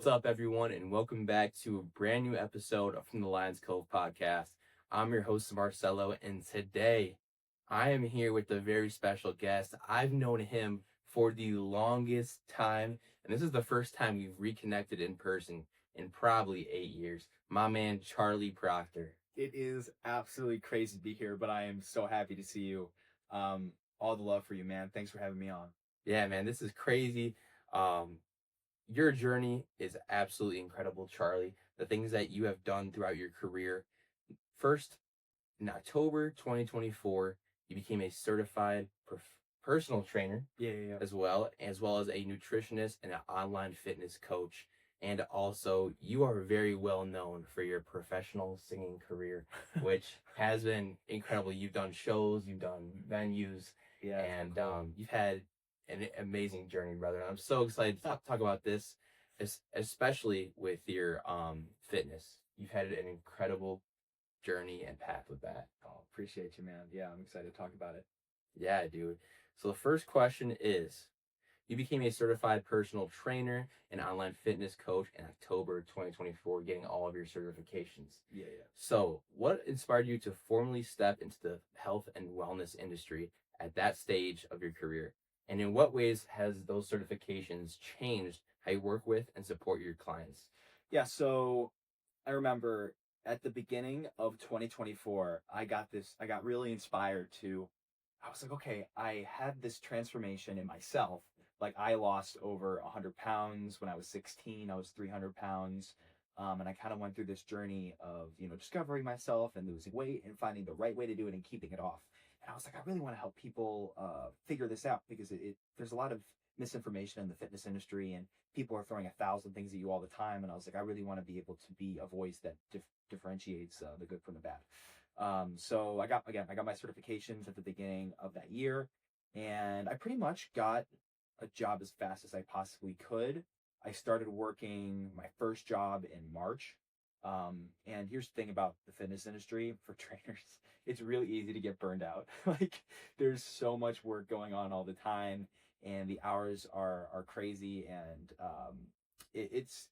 What's up, everyone, and welcome back to a brand new episode of From the Lions Cove podcast. I'm your host, Marcelo, and today I am here with a very special guest. I've known him for the longest time, and this is the first time we've reconnected in person in probably 8 years. My man, Charlie Proctor. It is absolutely crazy to be here, but I am so happy to see you. All the love for you, man. Thanks for having me on. Yeah, man, this is crazy. Um, your journey is absolutely incredible, Charlie. The things that you have done throughout your career. First, in October 2024, you became a certified personal trainer Yeah. as well as a nutritionist and an online fitness coach. And also, you are very well known for your professional singing career, which has been incredible. You've done shows, you've done venues, Yeah, and cool. you've had an amazing journey, brother. I'm so excited to talk about this, especially with your fitness. You've had an incredible journey and path with that. Oh, appreciate you, man. Yeah, I'm excited to talk about it. Yeah, dude. So the first question is, you became a certified personal trainer and online fitness coach in October 2024, getting all of your certifications. Yeah. So, what inspired you to formally step into the health and wellness industry at that stage of your career? And in what ways has those certifications changed how you work with and support your clients? Yeah, so I remember at the beginning of 2024, I got really inspired I was like, okay, I had this transformation in myself. Like I lost over 100 pounds when I was 16. I was 300 pounds. And I kind of went through this journey of, discovering myself and losing weight and finding the right way to do it and keeping it off. And I was like, I really want to help people figure this out because there's a lot of misinformation in the fitness industry and people are throwing 1,000 things at you all the time. And I was like, I really want to be able to be a voice that differentiates the good from the bad. So I got my certifications at the beginning of that year, and I pretty much got a job as fast as I possibly could. I started working my first job in March. And here's the thing about the fitness industry for trainers, it's really easy to get burned out. Like there's so much work going on all the time and the hours are crazy and it's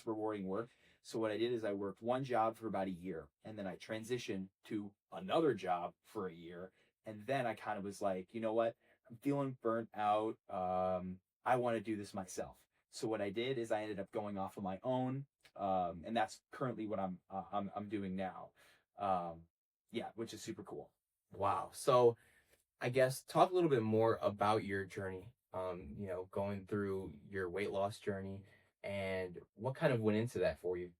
rewarding work. So what I did is I worked one job for about a year and then I transitioned to another job for a year. And then I kind of was like, you know what? I'm feeling burnt out. I want to do this myself. So what I did is I ended up going off on my own, and that's currently what I'm doing now. Yeah, which is super cool. Wow. So, I guess talk a little bit more about your journey, going through your weight loss journey and what kind of went into that for you.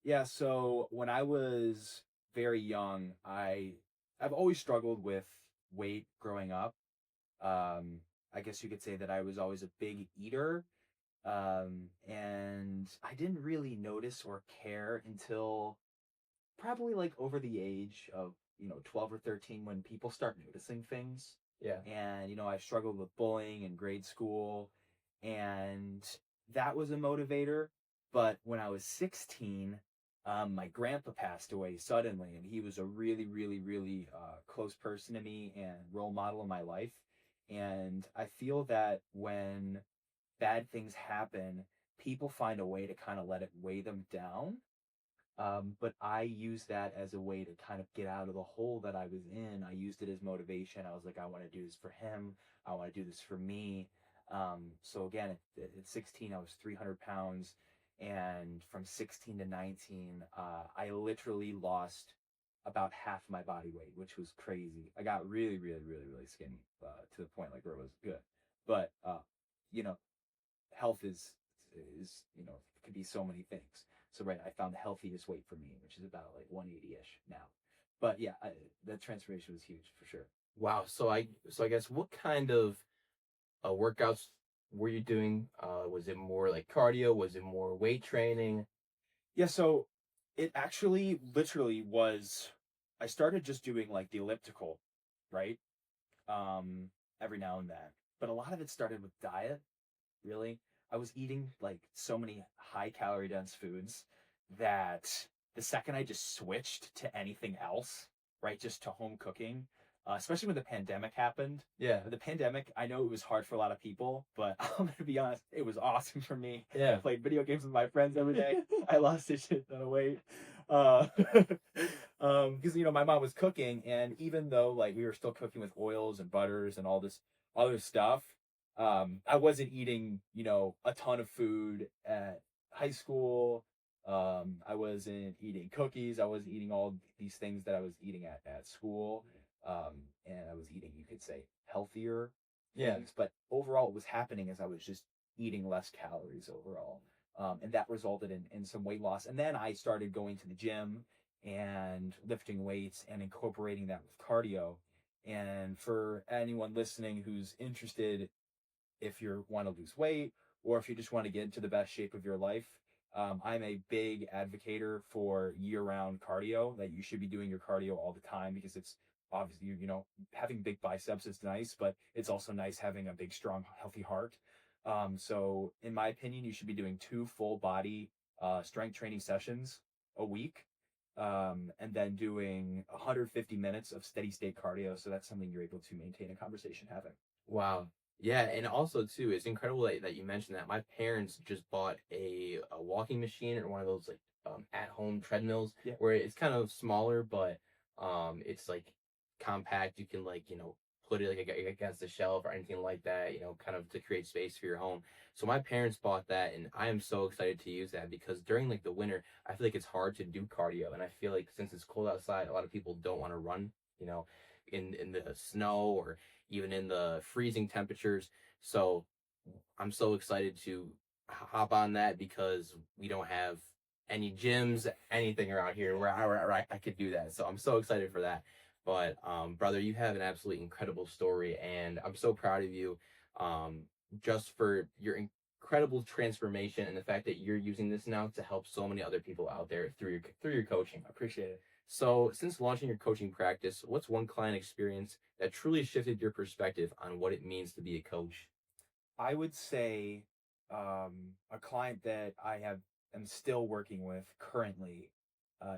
Yeah, so when I was very young, I've always struggled with weight growing up. I guess you could say that I was always a big eater. And I didn't really notice or care until probably like over the age of, 12 or 13 when people start noticing things. Yeah. And, I struggled with bullying in grade school, and that was a motivator. But when I was 16, my grandpa passed away suddenly, and he was a really, really, really close person to me and role model in my life. And I feel that when bad things happen, people find a way to kind of let it weigh them down. But I used that as a way to kind of get out of the hole that I was in. I used it as motivation. I was like, I want to do this for him. I want to do this for me. So again, at 16, I was 300 pounds. And from 16 to 19, I literally lost about half my body weight, which was crazy. I got really, really, really, really skinny to the point like where it was good. But, you know, health is could be so many things. So right, I found the healthiest weight for me, which is about like 180-ish now. But yeah, that transformation was huge for sure. Wow. So I guess what kind of workouts were you doing? Was it more like cardio? Was it more weight training? Yeah, so it actually literally was. I started just doing like the elliptical, right? Every now and then, but a lot of it started with diet. Really, I was eating like so many high calorie dense foods that the second I just switched to anything else, right, just to home cooking, especially when the pandemic happened. Yeah. The pandemic, I know it was hard for a lot of people, but I'm gonna be honest, it was awesome for me. Yeah. I played video games with my friends every day. I lost a shit ton of weight. Because my mom was cooking, and even though like we were still cooking with oils and butters and all this other stuff, I wasn't eating, a ton of food at high school. I wasn't eating cookies. I wasn't eating all these things that I was eating at school. And I was eating, you could say, healthier things. But overall, what was happening is I was just eating less calories overall. And that resulted in some weight loss. And then I started going to the gym and lifting weights and incorporating that with cardio. And for anyone listening who's interested, if you want to lose weight or if you just want to get into the best shape of your life, I'm a big advocator for year-round cardio, that you should be doing your cardio all the time, because it's obviously, having big biceps is nice, but it's also nice having a big, strong, healthy heart. So in my opinion, you should be doing 2 full body strength training sessions a week, and then doing 150 minutes of steady state cardio. So that's something you're able to maintain a conversation having. Wow. Yeah, and also too, it's incredible that you mentioned that. My parents just bought a walking machine, or one of those like at home treadmills, where it's kind of smaller, but it's like compact. You can like put it like against the shelf or anything like that, kind of to create space for your home. So my parents bought that, and I am so excited to use that, because during like the winter, I feel like it's hard to do cardio, and I feel like since it's cold outside, a lot of people don't want to run, in the snow or even in the freezing temperatures. So I'm so excited to hop on that, because we don't have any gyms, anything around here where I could do that. So I'm so excited for that. But brother, you have an absolutely incredible story, and I'm so proud of you, just for your incredible transformation and the fact that you're using this now to help so many other people out there through your coaching. I appreciate it. So, since launching your coaching practice, what's one client experience that truly shifted your perspective on what it means to be a coach? I would say a client that am still working with currently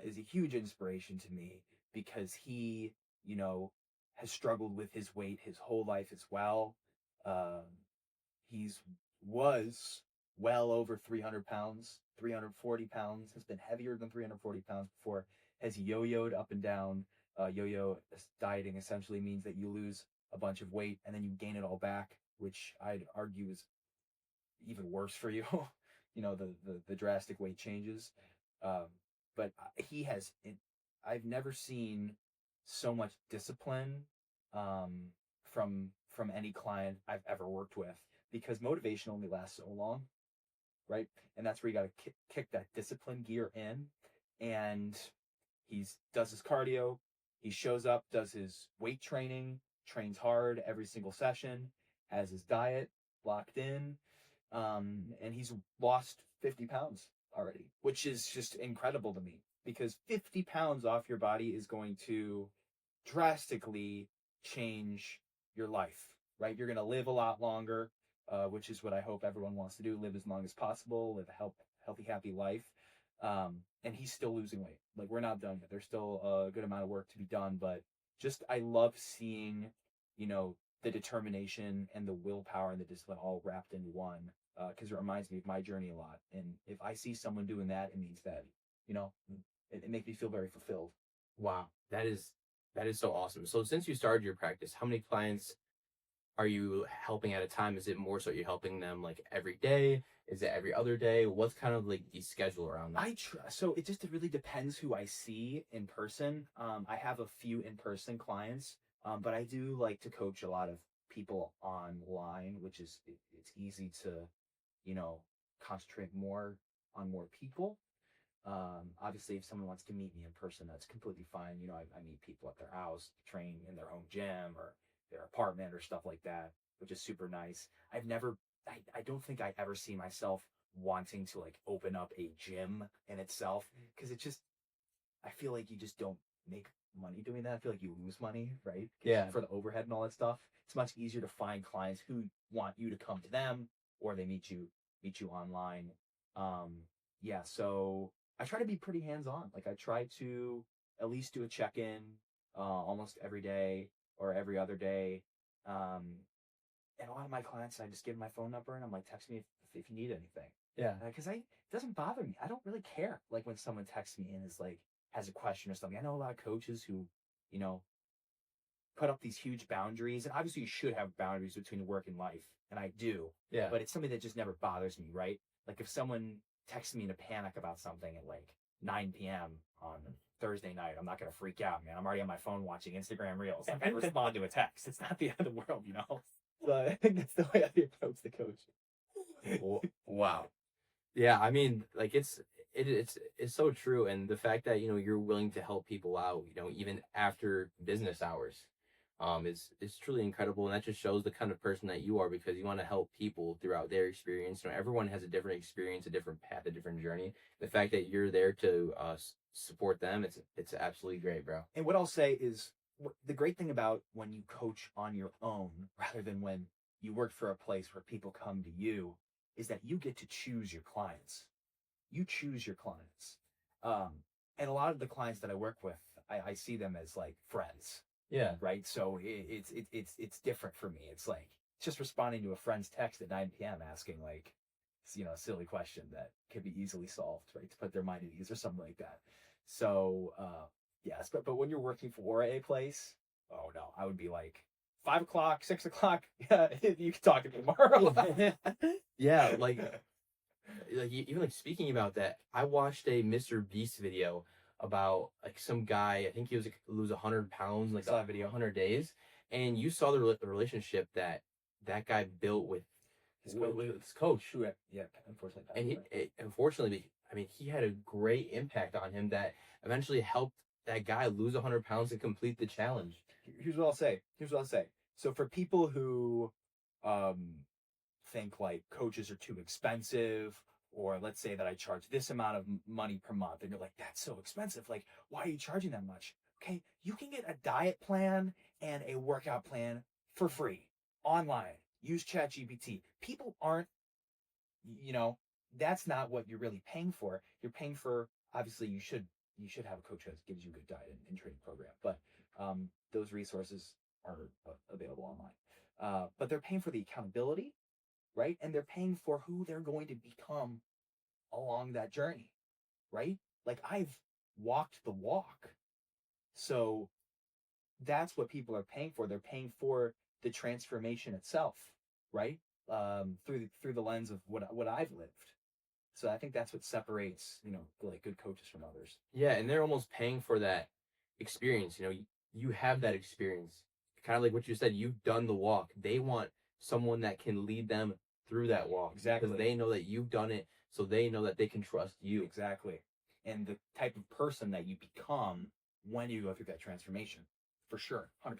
is a huge inspiration to me, because he, has struggled with his weight his whole life as well. He's was well over 300 pounds, 340 pounds, has been heavier than 340 pounds before, has yo-yoed up and down. Yo-yo dieting essentially means that you lose a bunch of weight and then you gain it all back, which I'd argue is even worse for you. The drastic weight changes. But I've never seen so much discipline from any client I've ever worked with, because motivation only lasts so long, right? And that's where you got to kick that discipline gear in. And does his cardio, he shows up, does his weight training, trains hard every single session, has his diet locked in, and he's lost 50 pounds already, which is just incredible to me, because 50 pounds off your body is going to drastically change your life, right? You're going to live a lot longer, which is what I hope everyone wants to do: live as long as possible, live a healthy, happy life. And he's still losing weight. Like, we're not done yet. There's still a good amount of work to be done, but just, I love seeing, the determination and the willpower and the discipline all wrapped into one, because it reminds me of my journey a lot. And if I see someone doing that, it means that, it makes me feel very fulfilled. Wow, that is so awesome. So since you started your practice, how many clients are you helping at a time? Is it more so you're helping them like every day? Is it every other day? What's kind of like the schedule around that? So it just really depends who I see in person. I have a few in-person clients, but I do like to coach a lot of people online, which is, it's easy to, concentrate more on more people. Obviously, if someone wants to meet me in person, that's completely fine. I meet people at their house, train in their home gym or their apartment or stuff like that, which is super nice. I don't think I ever see myself wanting to like open up a gym in itself, because I feel like you just don't make money doing that. I feel like you lose money, right? Yeah. For the overhead and all that stuff. It's much easier to find clients who want you to come to them, or they meet you online. Yeah, so I try to be pretty hands-on. Like, I try to at least do a check-in almost every day. or every other day. And a lot of my clients, I just give them my phone number and I'm like, text me if you need anything. Yeah. Because it doesn't bother me. I don't really care. Like when someone texts me and is like, has a question or something. I know a lot of coaches who, you know, put up these huge boundaries. And obviously you should have boundaries between work and life. And I do. Yeah. But it's something that just never bothers me, right? Like if someone texts me in a panic about something at like 9 p.m. on Thursday night, I'm not going to freak out, man. I'm already on my phone watching Instagram Reels. I'm going to respond to a text. It's not the end of the world, you know? So I think that's the way I approach the coach. Wow. Yeah, I mean, like it's so true, and the fact that you're willing to help people out, even after business hours, is truly incredible, and that just shows the kind of person that you are because you want to help people throughout their experience. Everyone has a different experience, a different path, a different journey. The fact that you're there to support them, it's absolutely great, bro. And what I'll say is the great thing about when you coach on your own rather than when you work for a place where people come to you is that you get to choose your clients. You choose your clients. And a lot of the clients that I work with, I see them as like friends. Yeah. Right. So it's different for me. It's like just responding to a friend's text at 9 p.m. asking like, a silly question that could be easily solved, right? To put their mind at ease or something like that. So, yes, but when you're working for a place, oh no, I would be like 5 o'clock, 6 o'clock. Yeah, you can talk to me tomorrow. Yeah. Like even like speaking about that, I watched a Mr. Beast video about like some guy. I think he was like, lose 100 pounds, like Saw that video. 100 days, and you saw the relationship that guy built with his coach. Yeah, unfortunately. And unfortunately, I mean, he had a great impact on him that eventually helped that guy lose 100 pounds and complete the challenge. Here's what I'll say. So for people who think like coaches are too expensive, or let's say that I charge this amount of money per month, and you're like, that's so expensive. Like, why are you charging that much? Okay, you can get a diet plan and a workout plan for free online. Use ChatGPT. People aren't, that's not what you're really paying for. You're paying for, obviously you should have a coach that gives you a good diet and training program, but those resources are available online. But they're paying for the accountability, right? And they're paying for who they're going to become along that journey, right? Like I've walked the walk. So that's what people are paying for. They're paying for the transformation itself, right? Through the lens of what I've lived. So I think that's what separates, like good coaches from others. Yeah, and they're almost paying for that experience. You have that experience. Kind of like what you said, you've done the walk. They want someone that can lead them through that walk. Exactly. Because they know that you've done it, so they know that they can trust you. Exactly. And the type of person that you become when you go through that transformation. For sure. 100%.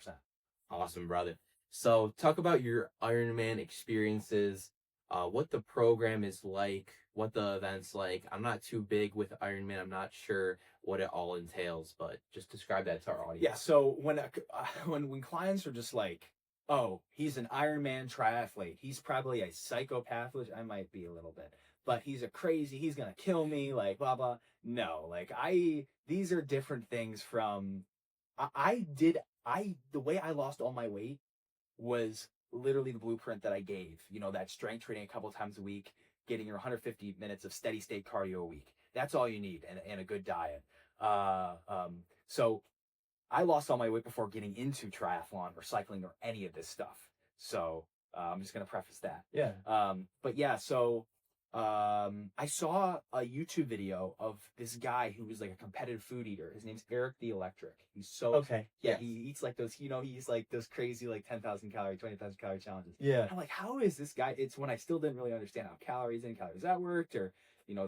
Awesome, brother. So talk about your Ironman experiences, what the program is like, what the event's like. I'm not too big with Ironman. I'm not sure what it all entails, but just describe that to our audience. Yeah. So when clients are just like, oh, he's an Ironman triathlete, he's probably a psychopath, which I might be a little bit, but he's he's going to kill me, like blah, blah. No, like these are different things from, the way I lost all my weight was literally the blueprint that I gave, that strength training a couple times a week, getting your 150 minutes of steady state cardio a week. That's all you need, and a good diet. So I lost all my weight before getting into triathlon or cycling or any of this stuff. So I'm just going to preface that. Yeah. But yeah, so I saw a YouTube video of this guy who was like a competitive food eater. His name's Eric the Electric. He's so okay. Yeah, he eats like those. He eats like those crazy like 10,000 calorie, 20,000 calorie challenges. Yeah. I'm like, how is this guy? It's when I still didn't really understand how calories in, calories out worked, or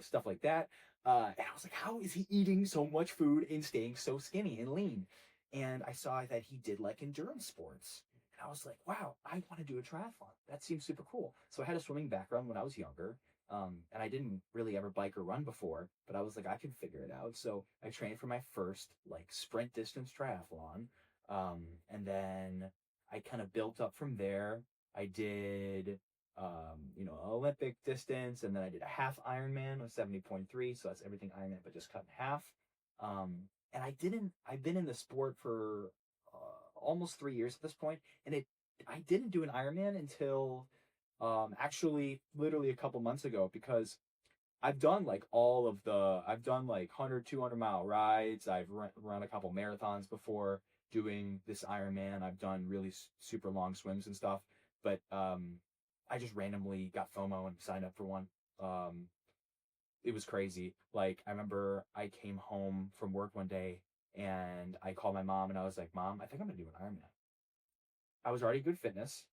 stuff like that. And I was like, how is he eating so much food and staying so skinny and lean? And I saw that he did like endurance sports. And I was like, wow, I want to do a triathlon. That seems super cool. So I had a swimming background when I was younger. And I didn't really ever bike or run before, but I was like, I can figure it out. So I trained for my first like sprint distance triathlon. And then I kind of built up from there. I did, Olympic distance, and then I did a half Ironman with 70.3. So that's everything Ironman, but just cut in half. And I've been in the sport for almost 3 years at this point, and I didn't do an Ironman until actually literally a couple months ago, because I've done like I've done like 100, 200 mile rides. I've run a couple marathons before doing this Ironman. I've done really super long swims and stuff, but I just randomly got FOMO and signed up for one. Um, it was crazy. Like, I remember I came home from work one day and I called my mom and I was like, Mom, I think I'm gonna do an Ironman. I was already good fitness.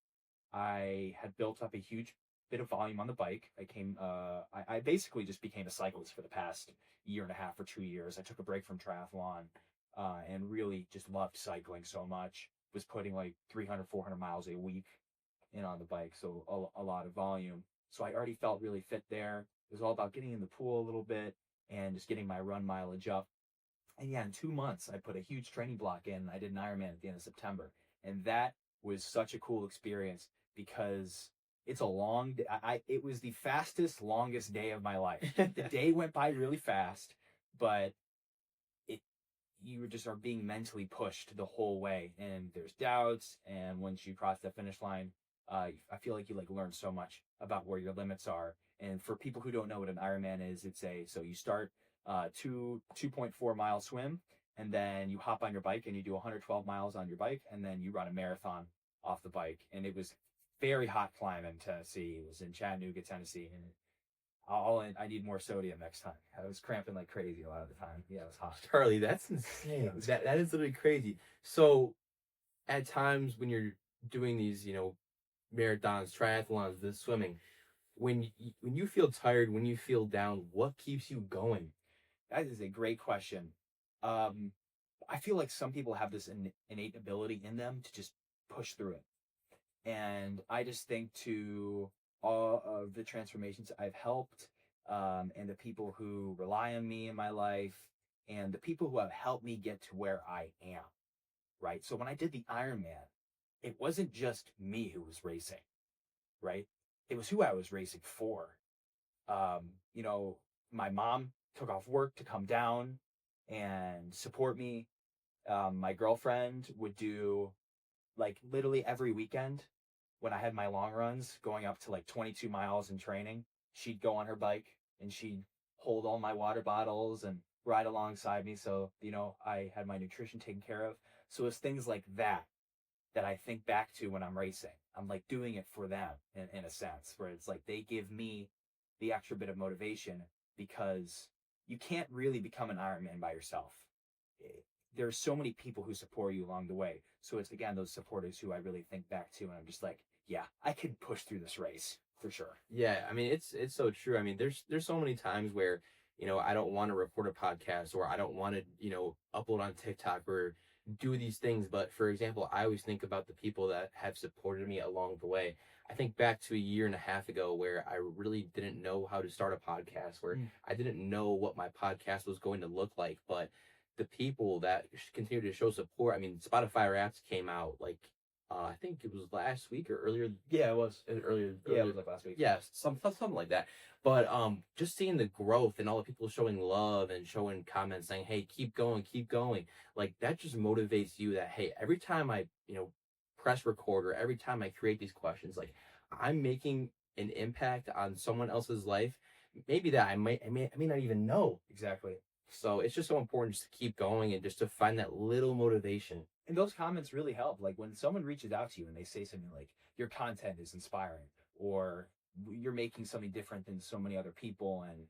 I had built up a huge bit of volume on the bike. I basically just became a cyclist for the past year and a half or 2 years. I took a break from triathlon, and really just loved cycling so much. Was putting like 300, 400 miles a week in on the bike. So a lot of volume. So I already felt really fit there. It was all about getting in the pool a little bit and just getting my run mileage up. And yeah, in 2 months, I put a huge training block in. I did an Ironman at the end of September. And that was such a cool experience because it's a long day. It was the fastest, longest day of my life. The day went by really fast, but you just are being mentally pushed the whole way. And there's doubts. And once you cross the finish line, I feel like you like learn so much about where your limits are. And for people who don't know what an Ironman is, so you start 2.4 mile swim, and then you hop on your bike and you do 112 miles on your bike, and then you run a marathon off the bike. And it was very hot climb in Tennessee. It was in Chattanooga, Tennessee, and I need more sodium next time. I was cramping like crazy a lot of the time. Yeah, it was hot. Charlie, that's insane. That is literally crazy. So at times when you're doing these, marathons, triathlons, the swimming, when you feel tired, when you feel down, what keeps you going? That is a great question. I feel like some people have this innate ability in them to just push through it. And I just think to all of the transformations I've helped, and the people who rely on me in my life, and the people who have helped me get to where I am, right? So when I did the Ironman, it wasn't just me who was racing, right? It was who I was racing for. My mom took off work to come down and support me. My girlfriend would do like literally every weekend when I had my long runs going up to like 22 miles in training, she'd go on her bike and she'd hold all my water bottles and ride alongside me. So, I had my nutrition taken care of. So it's things like that I think back to when I'm racing. I'm like doing it for them in a sense, where it's like they give me the extra bit of motivation, because you can't really become an Ironman by yourself. There's so many people who support you along the way. So it's, again, those supporters who I really think back to, and I'm just like, yeah, I could push through this race for sure. Yeah, I mean, it's so true. I mean, there's so many times where, I don't want to record a podcast, or I don't want to, upload on TikTok or do these things. But for example, I always think about the people that have supported me along the way. I think back to a year and a half ago where I really didn't know how to start a podcast, where I didn't know what my podcast was going to look like, but the people that continue to show support. I mean, Spotify Wrapped came out like, I think it was last week or earlier. Yeah, it was earlier. Yeah, it was like last week. Yeah, something like that. But just seeing the growth and all the people showing love and showing comments saying, "Hey, keep going," like that just motivates you. That, hey, every time I press record, or every time I create these questions, like I'm making an impact on someone else's life. Maybe that I may not even know. Exactly. So it's just so important just to keep going and just to find that little motivation. And those comments really help. Like when someone reaches out to you and they say something like, your content is inspiring, or you're making something different than so many other people, and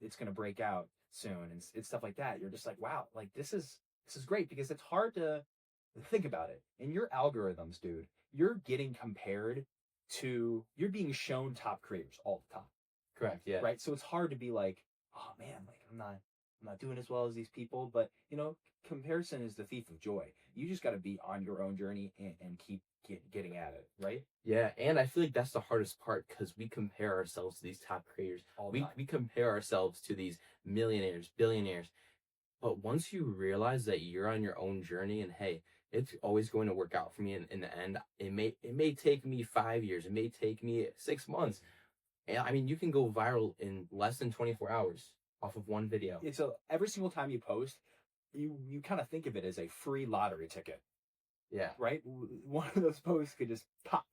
it's going to break out soon, and it's stuff like that. You're just like, wow, like this is great, because it's hard to think about it. In your algorithms, dude, you're getting compared to, you're being shown top creators all the time. Correct. Yeah. Right. So it's hard to be like, oh man, like I'm not doing as well as these people. But comparison is the thief of joy. You just got to be on your own journey and keep getting at it, right? Yeah, and I feel like that's the hardest part, because we compare ourselves to these top creators. We compare ourselves to these millionaires, billionaires. But once you realize that you're on your own journey, and hey, it's always going to work out for me in the end. It may take me 5 years. It may take me 6 months. And I mean, you can go viral in less than 24 hours off of one video. So every single time you post, you kind of think of it as a free lottery ticket. Yeah. right? One of those posts could just pop.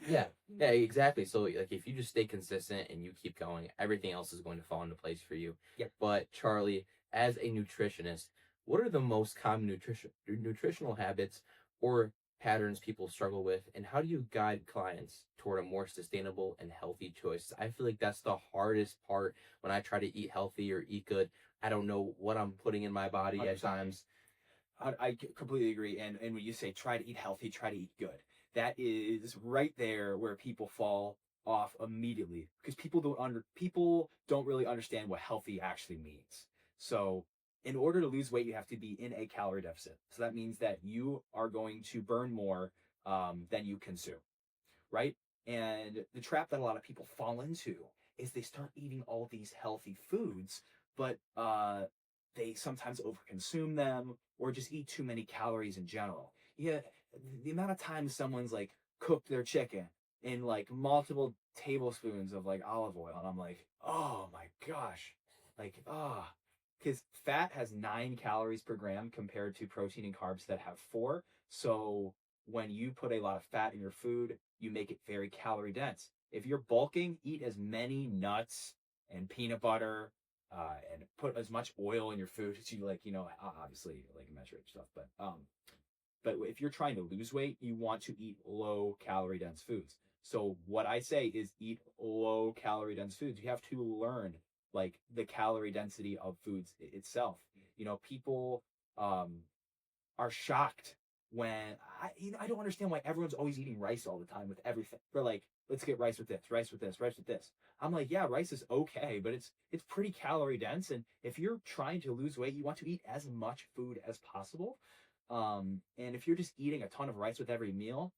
Yeah. Yeah, exactly. So like if you just stay consistent and you keep going, everything else is going to fall into place for you. Yep. But Charlie, as a nutritionist, what are the most common nutritional habits or patterns people struggle with, and how do you guide clients toward a more sustainable and healthy choice? I feel like that's the hardest part when I try to eat healthy or eat good. I don't know what I'm putting in my body at 100%. times. I completely agree. And when you say try to eat healthy, try to eat good, that is right there where people fall off immediately, because people don't really understand what healthy actually means. So in order to lose weight, you have to be in a calorie deficit. So that means that you are going to burn more than you consume, right? And the trap that a lot of people fall into is they start eating all these healthy foods, but they sometimes overconsume them or just eat too many calories in general. Yeah, the amount of times someone's like cooked their chicken in like multiple tablespoons of like olive oil, and I'm like, oh my gosh, like because fat has 9 calories per gram compared to protein and carbs that have 4. So when you put a lot of fat in your food, you make it very calorie dense. If you're bulking, eat as many nuts and peanut butter and put as much oil in your food as you like, obviously like measure it stuff. But if you're trying to lose weight, you want to eat low calorie dense foods. So what I say is eat low calorie dense foods. You have to learn like the calorie density of foods itself. People are shocked when I don't understand why everyone's always eating rice all the time with everything. They're like, let's get rice with this, rice with this, rice with this. I'm like, yeah, rice is okay, but it's pretty calorie dense. And if you're trying to lose weight, you want to eat as much food as possible. And if you're just eating a ton of rice with every meal,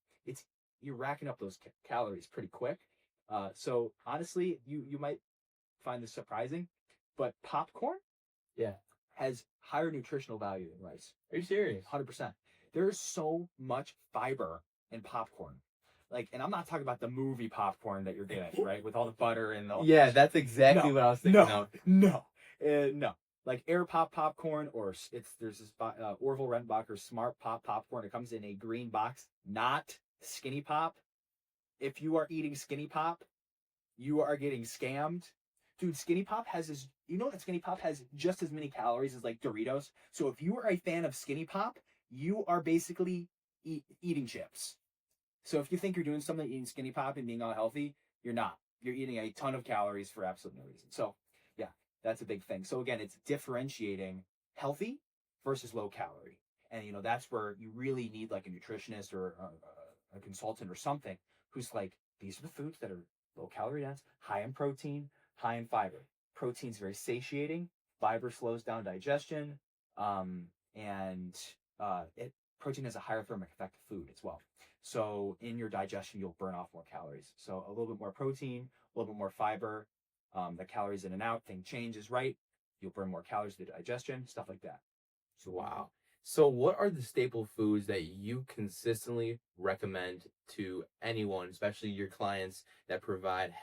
you're racking up those calories pretty quick. So honestly, you might find this surprising, but popcorn, Yeah. has higher nutritional value than rice. Are you serious? 100%. There's so much fiber in popcorn. Like, and I'm not talking about the movie popcorn that you're getting, right? With all the butter and the... Yeah, that's exactly what I was thinking of. No. Like Air Pop popcorn, or there's this Orville Redenbacher Smart Pop popcorn. It comes in a green box, not Skinny Pop. If you are eating Skinny Pop, you are getting scammed. Dude, Skinny Pop has this... You know that Skinny Pop has just as many calories as like Doritos? So if you are a fan of Skinny Pop, you are basically eating chips. So if you think you're doing something, eating Skinny Pop and being all healthy, you're not. You're eating a ton of calories for absolutely no reason. So yeah, that's a big thing. So again, it's differentiating healthy versus low calorie. And that's where you really need like a nutritionist or a consultant or something who's like, these are the foods that are low calorie dense, high in protein, high in fiber. Protein's very satiating. Fiber slows down digestion. Protein has a higher thermic effect of food as well. So in your digestion, you'll burn off more calories. So a little bit more protein, a little bit more fiber, the calories in and out, thing changes, right? You'll burn more calories through digestion, stuff like that. So, wow. So what are the staple foods that you consistently recommend to anyone, especially your clients that provide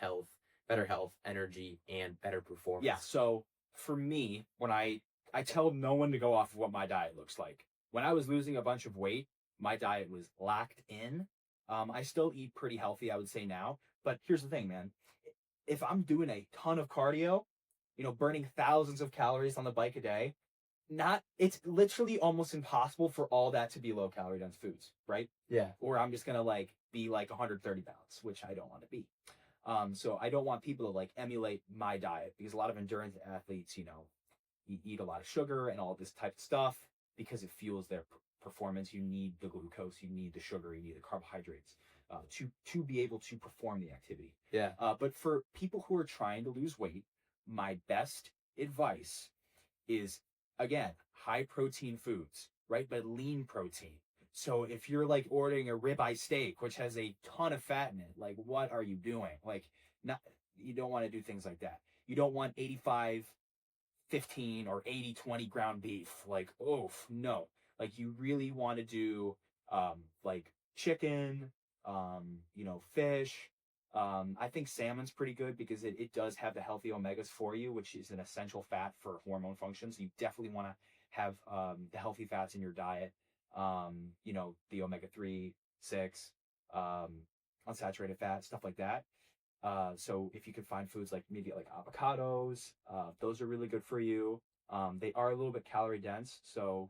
better health, energy, and better performance? Yeah, so for me, when I tell no one to go off of what my diet looks like. When I was losing a bunch of weight, my diet was locked in. I still eat pretty healthy, I would say now. But here's the thing, man. If I'm doing a ton of cardio, burning thousands of calories on the bike a day, it's literally almost impossible for all that to be low calorie dense foods, right? Yeah. Or I'm just gonna like be like 130 pounds, which I don't want to be. So I don't want people to like emulate my diet, because a lot of endurance athletes, eat a lot of sugar and all this type of stuff because it fuels their performance. You need the glucose, you need the sugar, you need the carbohydrates to be able to perform the activity. Yeah. But for people who are trying to lose weight, my best advice is, again, high protein foods, right? But lean protein. So if you're like ordering a ribeye steak, which has a ton of fat in it, like what are you doing? Like, you don't want to do things like that. You don't want 85-15 or 80-20 ground beef. Like, oof, no. Like you really want to do like chicken, fish. I think salmon's pretty good because it does have the healthy omegas for you, which is an essential fat for hormone function. So you definitely want to have the healthy fats in your diet. the omega-3, 6, unsaturated fat, stuff like that. So if you can find foods like maybe like avocados, those are really good for you. They are a little bit calorie dense, so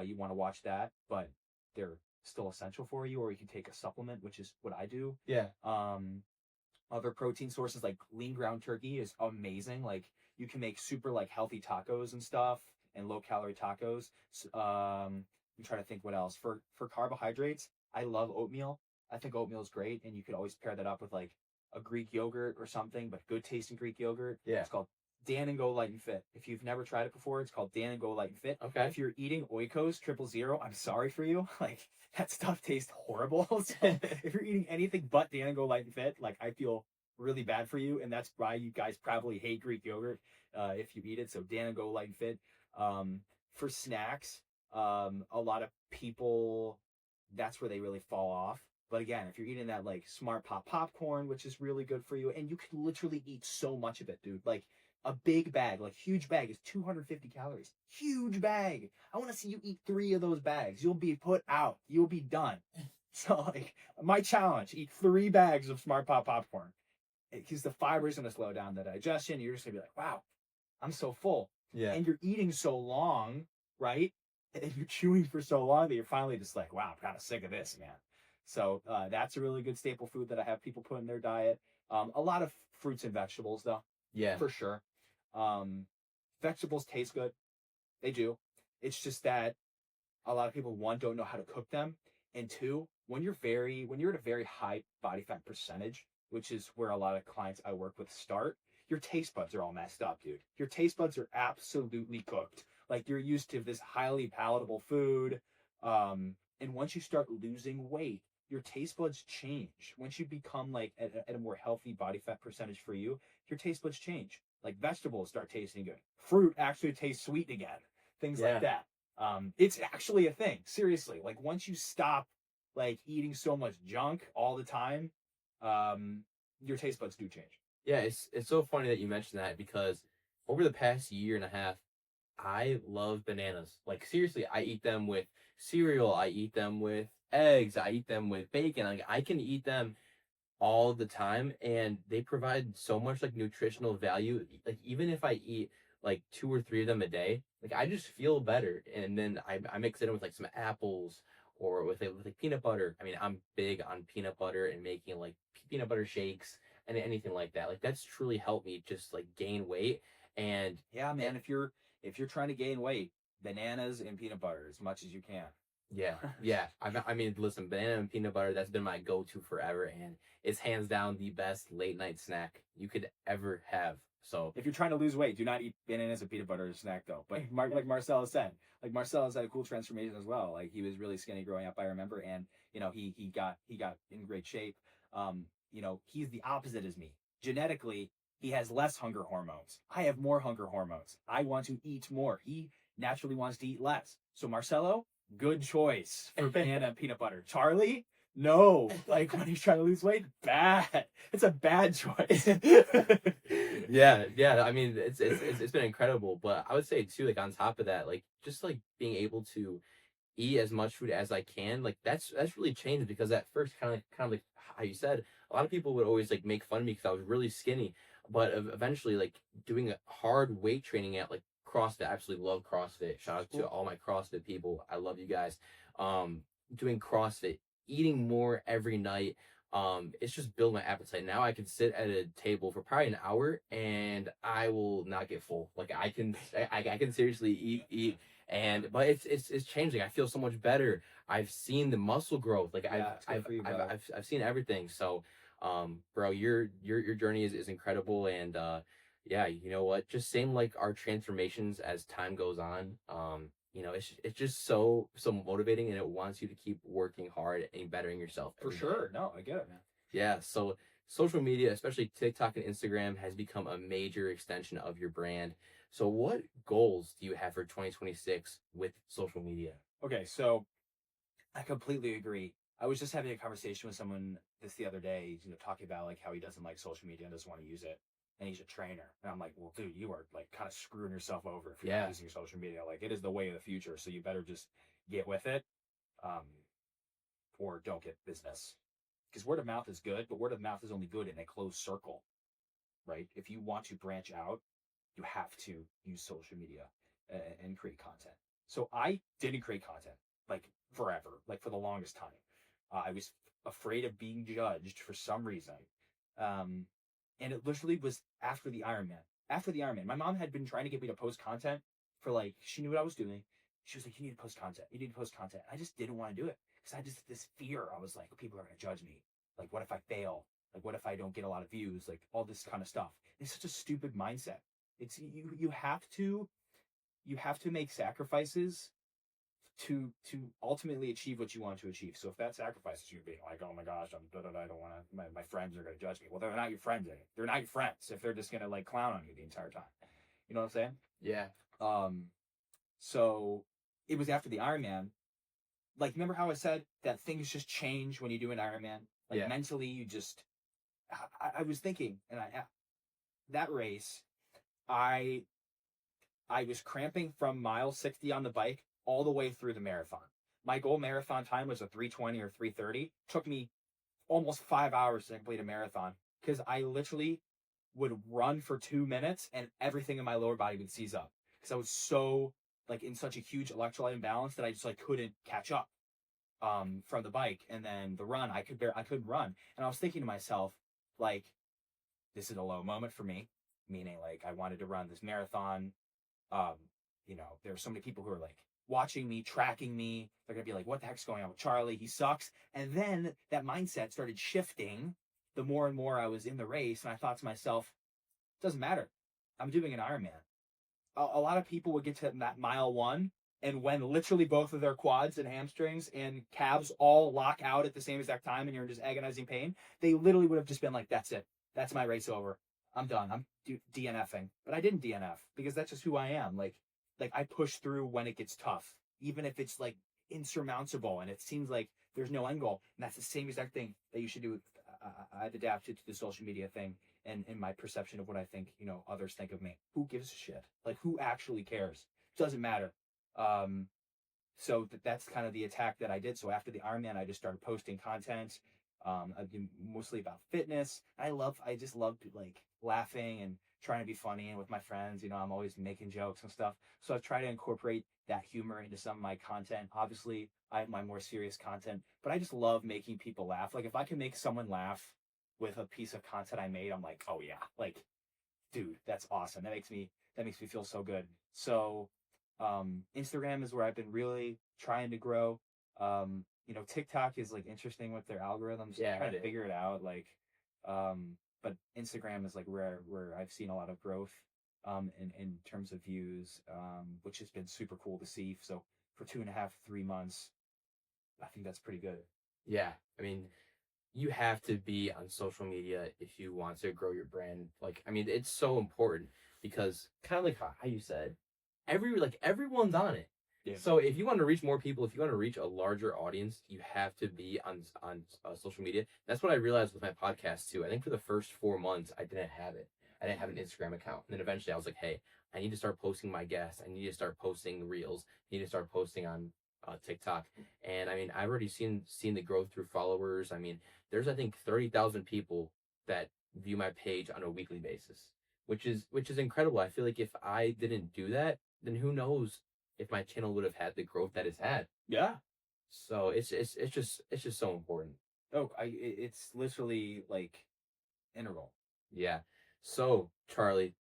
you want to watch that, but they're still essential for you. Or you can take a supplement, which is what I do. Yeah. Other protein sources like lean ground turkey is amazing. Like you can make super like healthy tacos and stuff, and low calorie tacos. I'm trying to think what else for carbohydrates. I love oatmeal. I think oatmeal is great, and you could always pair that up with like a Greek yogurt or something, but good tasting Greek yogurt. Yeah. It's called Dan and Go Light and Fit. If you've never tried it before, it's called Dan and Go Light and Fit. Okay. If you're eating Oikos 000, I'm sorry for you. Like that stuff tastes horrible. So if you're eating anything but Dan and Go Light and Fit, like I feel really bad for you, and that's why you guys probably hate Greek yogurt if you eat it. So Dan and Go Light and Fit. For snacks, a lot of people, that's where they really fall off. But again, if you're eating that like Smart Pop popcorn, which is really good for you, and you can literally eat so much of it, dude. Like a big bag, like huge bag is 250 calories. Huge bag. I want to see you eat 3 of those bags. You'll be put out. You'll be done. So like my challenge, eat 3 bags of Smart Pop popcorn. Because the fiber is going to slow down the digestion. You're just going to be like, wow, I'm so full. Yeah. And you're eating so long, right? And you're chewing for so long that you're finally just like, wow, I'm kind of sick of this, man. So that's a really good staple food that I have people put in their diet. A lot of fruits and vegetables, though. Yeah. For sure. Vegetables taste good. They do. It's just that a lot of people, 1, don't know how to cook them. And 2, when you're at a very high body fat percentage, which is where a lot of clients I work with start, your taste buds are all messed up, dude. Your taste buds are absolutely cooked. Like you're used to this highly palatable food. And once you start losing weight, your taste buds change. Once you become like at a more healthy body fat percentage for you, your taste buds change. Like vegetables start tasting good. Fruit actually tastes sweet again. Things like that. It's actually a thing. Seriously. Like once you stop like eating so much junk all the time, your taste buds do change. Yeah, it's so funny that you mentioned that, because over the past year and a half, I love bananas. Like seriously, I eat them with cereal, I eat them with eggs, I eat them with bacon. Like I can eat them all the time, and they provide so much like nutritional value. Like even if I eat like 2 or 3 of them a day, like I just feel better. And then I mix it in with like some apples or with like peanut butter. I mean, I'm big on peanut butter and making like peanut butter shakes and anything like that. Like that's truly helped me just like gain weight. And yeah, man, if you're trying to gain weight, bananas and peanut butter as much as you can. Yeah. I mean, listen, banana and peanut butter, that's been my go-to forever, and it's hands down the best late night snack you could ever have. So if you're trying to lose weight, do not eat bananas and peanut butter as a snack, though. But like Marcelo said, like Marcelo's had a cool transformation as well. Like he was really skinny growing up, I remember, and he got in great shape. He's the opposite as me. Genetically, he has less hunger hormones. I have more hunger hormones. I want to eat more. He naturally wants to eat less. So Marcelo, good choice for banana and peanut butter. Charlie, no. Like when he's trying to lose weight, bad. It's a bad choice. yeah. I mean, it's been incredible. But I would say too, like on top of that, like just like being able to eat as much food as I can, like that's really changed, because at first kind of like how you said, a lot of people would always like make fun of me because I was really skinny. But eventually, like doing a hard weight training at like CrossFit, I absolutely love CrossFit. Shout out to all my CrossFit people. I love you guys. Doing CrossFit, eating more every night. It's just built my appetite. Now I can sit at a table for probably an hour and I will not get full. Like I can seriously eat. But it's changing. I feel so much better. I've seen the muscle growth. Like I've seen everything. So, bro, your journey is incredible. And, yeah, you know what? Just same like our transformations as time goes on. It's just so motivating, and it wants you to keep working hard and bettering yourself. For sure. No, I get it, man. Yeah. So social media, especially TikTok and Instagram, has become a major extension of your brand. So what goals do you have for 2026 with social media? Okay, so I completely agree. I was just having a conversation with someone the other day, talking about like how he doesn't like social media and doesn't want to use it. And he's a trainer. And I'm like, well, dude, you are like kind of screwing yourself over if you're not using social media. Like it is the way of the future. So you better just get with it. or don't get business. Because word of mouth is good, but word of mouth is only good in a closed circle, right? If you want to branch out, you have to use social media and create content. So I didn't create content like forever, like for the longest time. I was afraid of being judged for some reason. And it literally was after the Ironman. After the Ironman, my mom had been trying to get me to post content for like, she knew what I was doing. She was like, you need to post content. You need to post content. I just didn't want to do it because I just had this fear. I was like, people are going to judge me. Like, what if I fail? Like, what if I don't get a lot of views? Like, all this kind of stuff. It's such a stupid mindset. It's you have to make sacrifices to ultimately achieve what you want to achieve. So if that sacrifices you being like, oh my gosh, I don't want to, my friends are going to judge me. Well, they're not your friends. They're not your friends if they're just going to like clown on you the entire time. You know what I'm saying? Yeah. So it was after the Ironman. Like, remember how I said that things just change when you do an Ironman? Like mentally, you just, I was thinking, and that race, I was cramping from mile 60 on the bike all the way through the marathon. My goal marathon time was a 3:20 or 3:30. Took me almost 5 hours to complete a marathon because I literally would run for 2 minutes and everything in my lower body would seize up because I was so like in such a huge electrolyte imbalance that I just like couldn't catch up from the bike. And then the run, I couldn't run. And I was thinking to myself, like, this is a low moment for me, meaning like I wanted to run this marathon. There's so many people who are like watching me, tracking me. They're gonna be like, what the heck's going on with Charlie? He sucks. And then that mindset started shifting the more and more I was in the race. And I thought to myself, it doesn't matter. I'm doing an Ironman. A lot of people would get to that mile 1, and when literally both of their quads and hamstrings and calves all lock out at the same exact time and you're in just agonizing pain, they literally would have just been like, that's it. That's my race over. I'm done. I'm DNFing. But I didn't DNF because that's just who I am. Like I push through when it gets tough, even if it's like insurmountable and it seems like there's no end goal. And that's the same exact thing that you should do. I've adapted to the social media thing and my perception of what I think, others think of me. Who gives a shit? Like, who actually cares? Doesn't matter. So that's kind of the attack that I did. So after the Ironman, I just started posting content, mostly about fitness. I just loved like laughing and trying to be funny and with my friends, I'm always making jokes and stuff. So I've tried to incorporate that humor into some of my content. Obviously I have my more serious content, but I just love making people laugh. Like if I can make someone laugh with a piece of content I made, I'm like, oh yeah, like, dude, that's awesome. That makes me feel so good. So Instagram is where I've been really trying to grow. TikTok is like interesting with their algorithms. Trying to figure it out. Like, but Instagram is like where I've seen a lot of growth, in terms of views, which has been super cool to see. So for 2.5, 3 months, I think that's pretty good. Yeah. I mean, you have to be on social media if you want to grow your brand. Like, I mean, it's so important because kind of like how you said, everyone's on it. Yeah. So if you want to reach more people, if you want to reach a larger audience, you have to be on social media. That's what I realized with my podcast too. I think for the first 4 months, I didn't have it. I didn't have an Instagram account. And then eventually I was like, hey, I need to start posting my guests. I need to start posting reels. I need to start posting on TikTok. And I mean, I've already seen the growth through followers. I mean, there's I think 30,000 people that view my page on a weekly basis, which is incredible. I feel like if I didn't do that, then who knows if my channel would have had the growth that it's had. Yeah. So it's just so important. Oh, it's literally like integral. Yeah. So Charlie,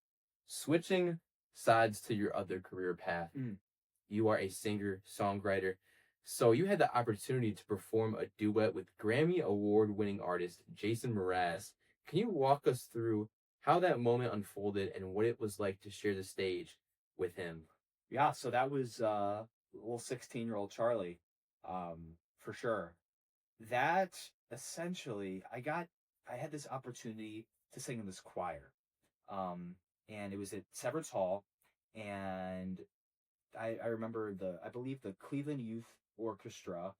switching sides to your other career path, you are a singer, songwriter. So you had the opportunity to perform a duet with Grammy Award winning artist Jason Mraz. Can you walk us through how that moment unfolded and what it was like to share the stage with him? Yeah, so that was little 16-year-old Charlie, for sure. That essentially, I had this opportunity to sing in this choir, and it was at Severance Hall, and I remember I believe the Cleveland Youth Orchestra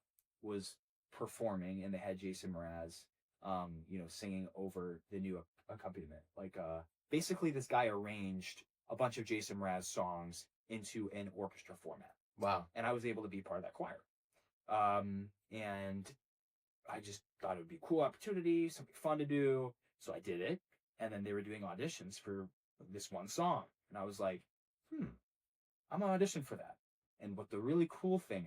was performing, and they had Jason Mraz, singing over the new accompaniment. Like, basically, this guy arranged a bunch of Jason Mraz songs into an orchestra format. Wow. And I was able to be part of that choir. And I just thought it would be a cool opportunity, something fun to do. So I did it. And then they were doing auditions for this one song. And I was like, I'm gonna audition for that. And what the really cool thing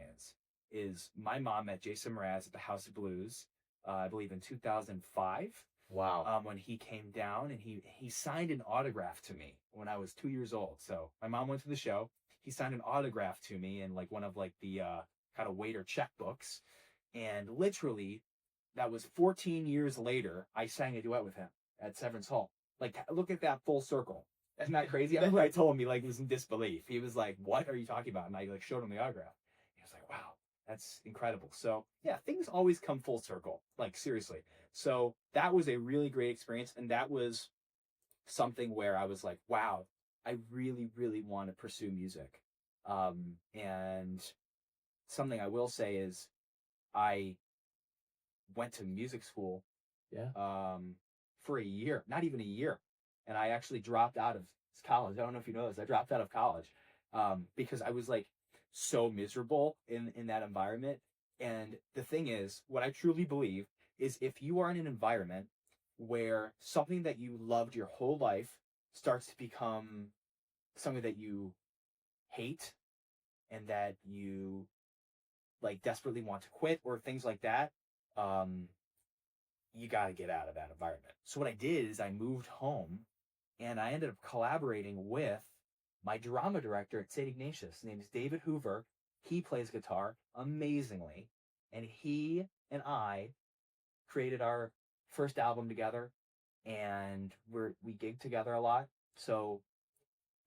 is my mom met Jason Mraz at the House of Blues, I believe in 2005. Wow. When he came down, and he signed an autograph to me when I was 2 years old. So my mom went to the show. He signed an autograph to me in like one of like the kind of waiter checkbooks. And literally, that was 14 years later, I sang a duet with him at Severance Hall. Like, look at that full circle. Isn't that crazy? I remember I told him, he like was in disbelief. He was like, "What are you talking about?" And I like showed him the autograph. He was like, "Wow, that's incredible." So yeah, things always come full circle. Like, seriously. So that was a really great experience, and that was something where I was like, "Wow, I really, really want to pursue music." And something I will say is, I went to music school for a year, not even a year. And I actually dropped out of college. I don't know if you know this. I dropped out of college because I was like so miserable in that environment. And the thing is, what I truly believe is, if you are in an environment where something that you loved your whole life starts to become something that you hate and that you like desperately want to quit or things like that, you got to get out of that environment. So what I did is I moved home, and I ended up collaborating with my drama director at St. Ignatius. His name is David Hoover. He plays guitar amazingly. And he and I created our first album together, and we gigged together a lot. So,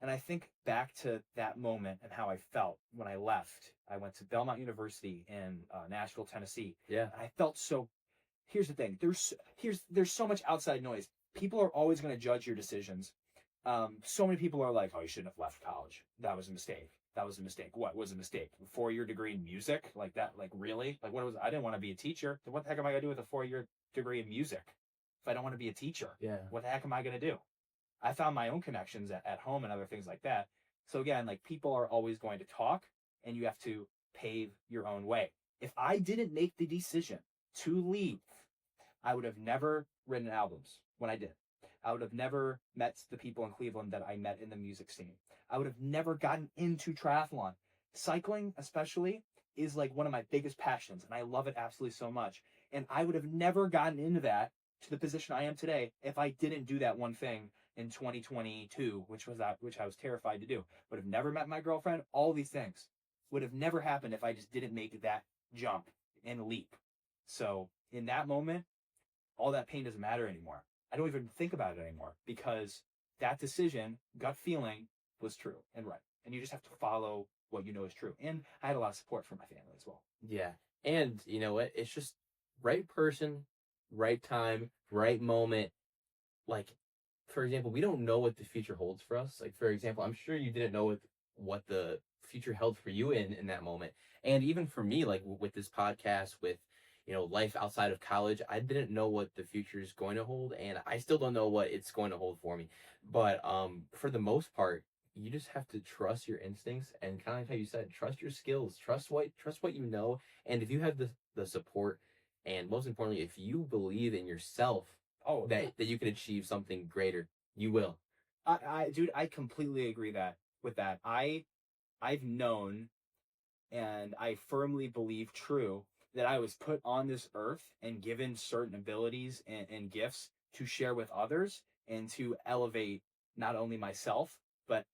and I think back to that moment and how I felt when I left. I went to Belmont University in Nashville, Tennessee. Yeah. And I felt so. Here's the thing. There's so much outside noise. People are always going to judge your decisions. So many people are like, "Oh, you shouldn't have left college. That was a mistake. That was a mistake." What was a mistake? A 4-year degree in music? Like that? Like, really? Like, what was? I didn't want to be a teacher. So what the heck am I gonna do with a 4-year degree in music if I don't want to be a teacher? Yeah. What the heck am I gonna do? I found my own connections at home and other things like that. So again, like, people are always going to talk, and you have to pave your own way. If I didn't make the decision to leave, I would have never written albums when I did. I would have never met the people in Cleveland that I met in the music scene. I would have never gotten into triathlon. Cycling, especially, is like one of my biggest passions, and I love it absolutely so much. And I would have never gotten into that to the position I am today if I didn't do that one thing in 2022, which I was terrified to do. Would have never met my girlfriend. All these things would have never happened if I just didn't make that jump and leap. So in that moment, all that pain doesn't matter anymore. I don't even think about it anymore, because that decision, gut feeling, was true and right. And you just have to follow what you know is true. And I had a lot of support from my family as well. Yeah. And you know what? It's just right person, right time, right moment. Like, for example, we don't know what the future holds for us. Like, for example, I'm sure you didn't know what the future held for you in that moment. And even for me, like with this podcast, with life outside of college, I didn't know what the future is going to hold, and I still don't know what it's going to hold for me. But for the most part, you just have to trust your instincts, and kind of how you said, trust your skills, trust what you know, and if you have the support, and most importantly, if you believe in yourself, that you can achieve something greater, you will. Dude, I completely agree with that. I've known, and I firmly believe true, that I was put on this earth and given certain abilities and gifts to share with others and to elevate not only myself, but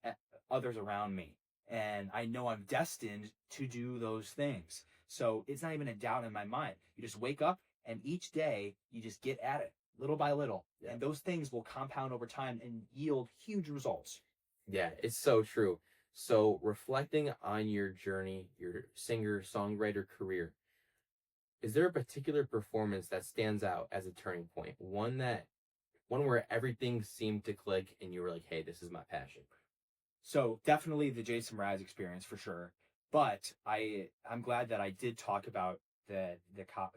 others around me. And I know I'm destined to do those things. So it's not even a doubt in my mind. You just wake up, and each day you just get at it little by little. Yeah. And those things will compound over time and yield huge results. Yeah, it's so true. So reflecting on your journey, your singer-songwriter career, is there a particular performance that stands out as a turning point? One where everything seemed to click and you were like, "Hey, this is my passion." So definitely the Jason Mraz experience for sure. But I'm glad that I did talk about the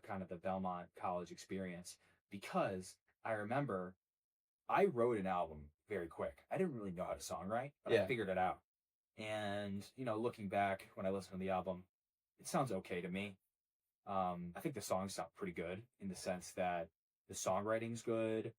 kind of the Belmont College experience, because I remember I wrote an album very quick. I didn't really know how to songwrite, but I figured it out. And looking back when I listened to the album, it sounds okay to me. I think the songs sound pretty good in the sense that the songwriting's good.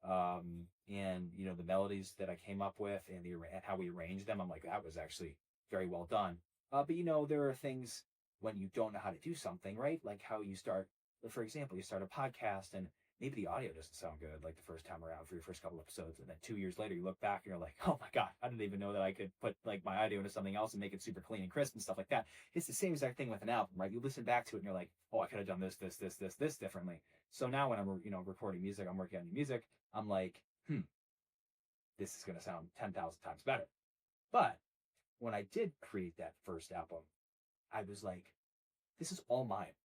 And you know, the melodies that I came up with and how we arranged them, I'm like, that was actually very well done. But you know, there are things when you don't know how to do something, right? Like how you start, for example, you start a podcast and maybe the audio doesn't sound good like the first time around for your first couple episodes, and then 2 years later you look back and you're like, oh my god, I didn't even know that I could put like my audio into something else and make it super clean and crisp and stuff like that. It's the same exact thing with an album, right? You listen back to it and you're like, oh, I could have done this differently. So now when I'm, you know, recording music, I'm working on new music, I'm like, this is going to sound 10,000 times better. But when I did create that first album, I was like, this is all mine.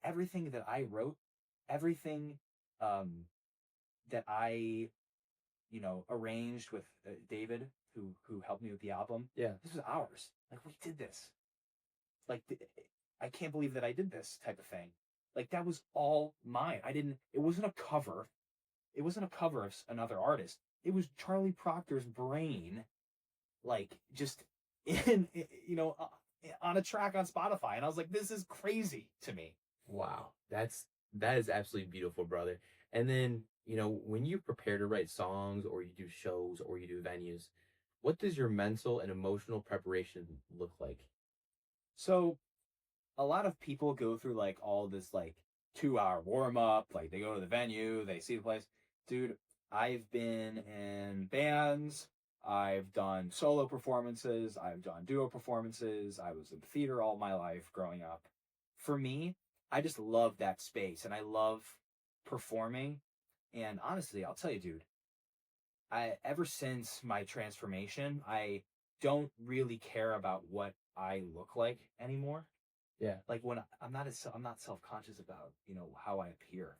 Everything that I wrote, everything that I, you know, arranged with David, who helped me with the album. Yeah. This was ours. Like, we did this. Like, I can't believe that I did this type of thing. Like, that was all mine. It wasn't a cover. It wasn't a cover of another artist. It was Charlie Proctor's brain, like, just you know, on a track on Spotify. And I was like, this is crazy to me. Wow. That is absolutely beautiful, brother. And then, you know, when you prepare to write songs or you do shows or you do venues, what does your mental and emotional preparation look like? So a lot of people go through like all this like 2 hour warm up, like they go to the venue, they see the place. Dude, I've been in bands, I've done solo performances, I've done duo performances, I was in theater all my life growing up. For me, I just love that space and I love performing. And honestly, I'll tell you, dude, ever since my transformation, I don't really care about what I look like anymore. Yeah. Like when I'm not self-conscious about, you know, how I appear.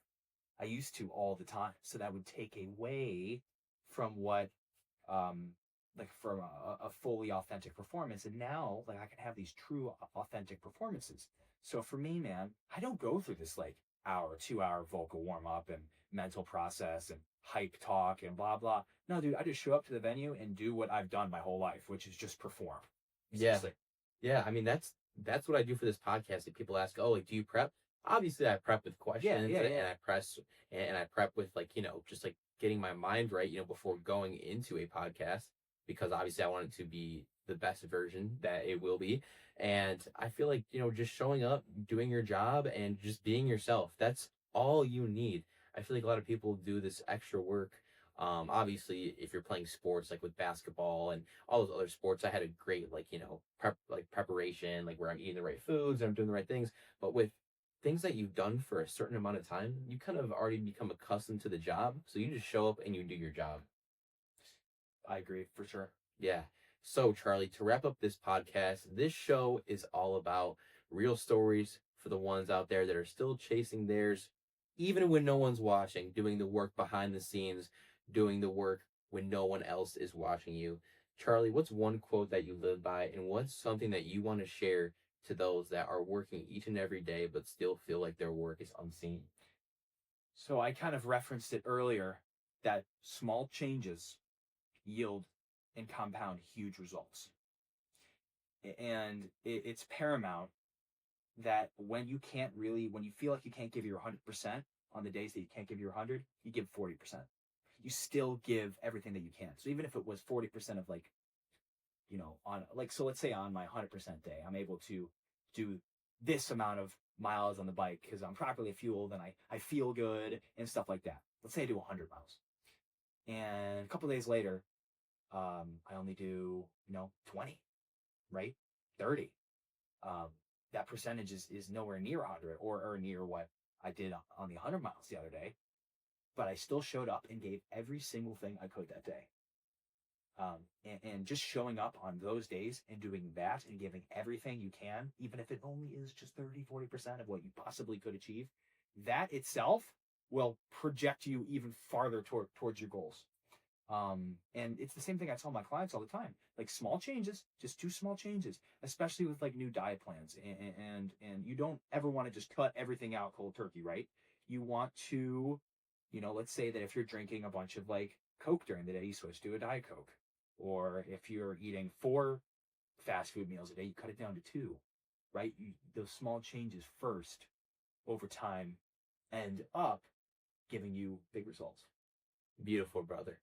I used to all the time. So that would take away from what, like from a fully authentic performance. And now, like, I can have these true authentic performances. So for me, man, I don't go through this like 2 hour vocal warm up and mental process and hype talk and blah, blah. No, dude, I just show up to the venue and do what I've done my whole life, which is just perform. Yeah. Yeah. I mean, that's what I do for this podcast. If people ask, oh, like, do you prep? Obviously I prep with questions and I prep with like, you know, just like getting my mind right, you know, before going into a podcast, because obviously I want it to be the best version that it will be. And I feel like, you know, just showing up, doing your job and just being yourself, that's all you need. I feel like a lot of people do this extra work. Obviously if you're playing sports like with basketball and all those other sports, I had a great like, you know, preparation, like where I'm eating the right foods and I'm doing the right things. But with things that you've done for a certain amount of time, you kind of already become accustomed to the job. So you just show up and you do your job. I agree for sure. Yeah. So, Charlie, to wrap up this podcast, this show is all about real stories for the ones out there that are still chasing theirs, even when no one's watching, doing the work behind the scenes, doing the work when no one else is watching you. Charlie, what's one quote that you live by, and what's something that you want to share to those that are working each and every day but still feel like their work is unseen? So I kind of referenced it earlier that small changes yield and compound huge results. And it's paramount that when you feel like you can't give your 100% on the days that you can't give your 100, you give 40%. You still give everything that you can. So even if it was 40% of like, you know, so let's say on my 100% day, I'm able to do this amount of miles on the bike because I'm properly fueled and I feel good and stuff like that. Let's say I do 100 miles. And a couple days later, I only do, you know, 20, right? 30. That percentage is nowhere near 100 or near what I did on the 100 miles the other day. But I still showed up and gave every single thing I could that day. And just showing up on those days and doing that and giving everything you can, even if it only is just 30-40% of what you possibly could achieve, that itself will project you even farther towards your goals. And it's the same thing I tell my clients all the time, like small changes, just do small changes, especially with like new diet plans. And you don't ever want to just cut everything out cold turkey, right? You want to, you know, let's say that if you're drinking a bunch of like Coke during the day, you switch to a Diet Coke. Or if you're eating 4 fast food meals a day, you cut it down to 2, right? Those small changes first over time end up giving you big results. Beautiful, brother.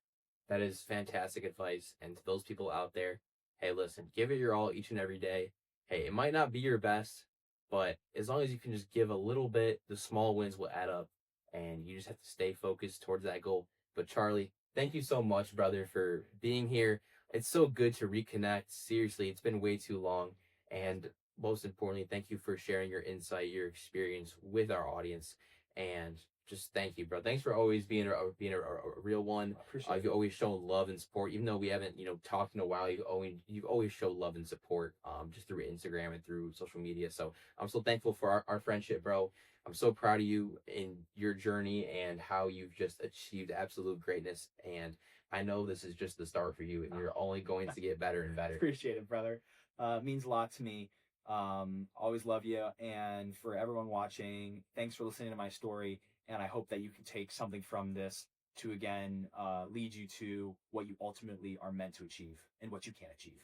That is fantastic advice. And to those people out there, hey, listen, give it your all each and every day. Hey, it might not be your best, but as long as you can just give a little bit, the small wins will add up, and you just have to stay focused towards that goal. But Charlie, thank you so much, brother, for being here. It's so good to reconnect. Seriously, it's been way too long. And most importantly, thank you for sharing your insight, your experience with our audience. And just thank you, bro. Thanks for always being a real one. Appreciate it. You've always shown love and support, even though we haven't, talked in a while. You've always showed love and support, just through Instagram and through social media. So I'm so thankful for our friendship, bro. I'm so proud of you in your journey and how you've just achieved absolute greatness. And I know this is just the start for you, and you're only going to get better and better. Appreciate it, brother. It means a lot to me. Always love you. And for everyone watching, thanks for listening to my story. And I hope that you can take something from this to, again, lead you to what you ultimately are meant to achieve and what you can achieve.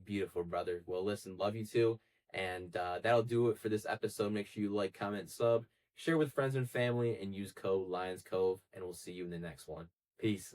Beautiful, brother. Well, listen, love you too. And that'll do it for this episode. Make sure you like, comment, sub, share with friends and family, and use code Lions Cove. And we'll see you in the next one. Peace.